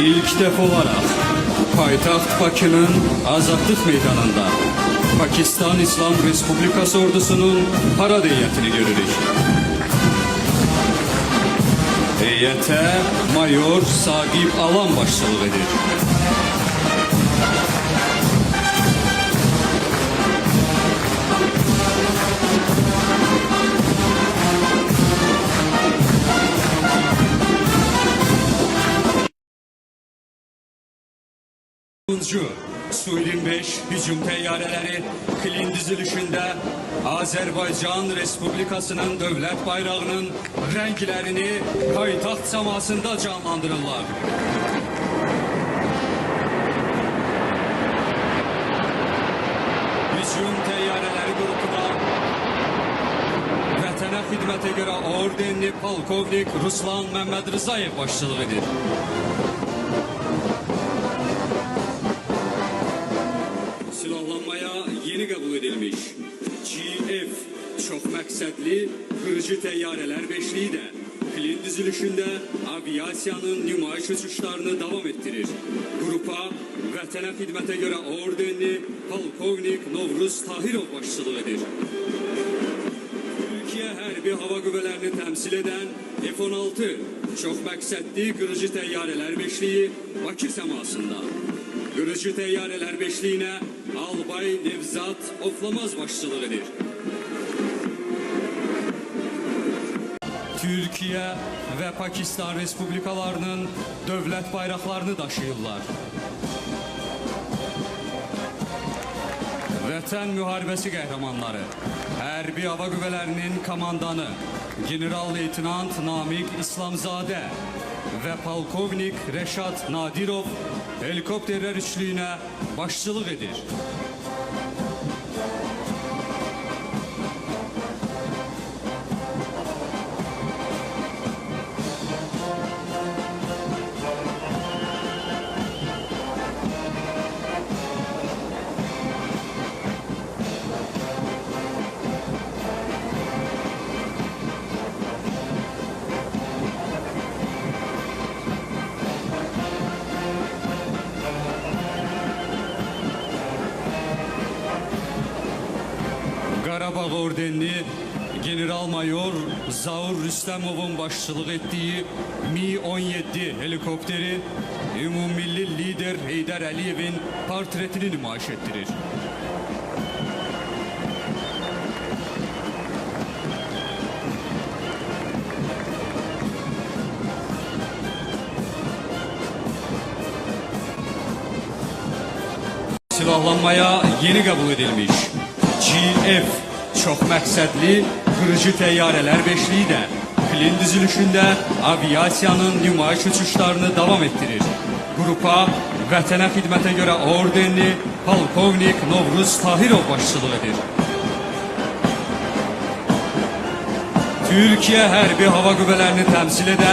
İlk defa olarak paytaxt Bakının Azadlıq Meydanında Pakistan İslam Respublikası ordusunun parad heyətini görürük. Heyətə Mayor Saqib Alan başçılıq edir. Su-25 hücum teyyareleri Klin düzülüşünde Azerbaycan Respublikasının dövlət bayrağının renklerini paytaxt səmasında canlandırırlar. Hücum teyyareleri grubuna vətənə xidmətə görə ordenli polkovnik Ruslan Məhəmməd Rızayev başçılıq edir. Silahlanmaya yeni qəbul edilmiş GF çox məqsədli qırıcı teyyareler beşliği de Klin düzülüşünde aviasiyanın nümayiş uçuşlarını devam ettirir. Grupa vətənə xidmətə görə ordenli polkovnik Novruz Tahirov başçılıq edir. Türkiye Hərbi Hava Qüvvələrini təmsil edən F-16 çox məqsədli qırıcı teyyareler beşliği Bakı səmasında. Qırıcı teyyareler beşliğine Albay Nevzat Oflamaz başçılıq edir. Türkiye ve Pakistan Respublikalarının dövlət bayraqlarını daşıyırlar. Vətən müharibəsi qəhrəmanları, Hərbi Hava Qüvvələrinin komandanı General-Leytenant Namiq İslamzadə ve Polkovnik Reşat Nadirov helikopterler üçlüğüne başçılıq edir. Qarabağ ordenli General-Mayor Zaur Rüstəmovun başçılıq ettiği Mi-17 helikopteri Ümummilli lider Heydər Əliyevin portretini nümayiş ettirir. Silahlanmaya yeni qəbul edilmiş GF çox məqsədli qırıcı teyyareler beşliği de Klin düzülüşünde aviasiyanın nümayiş uçuşlarını devam ettirir. Grupa vətənə xidmətə görə ordenli polkovnik Novruz Tahirov başçılıq edir. Türkiye Hərbi Hava Qüvvələrini təmsil edən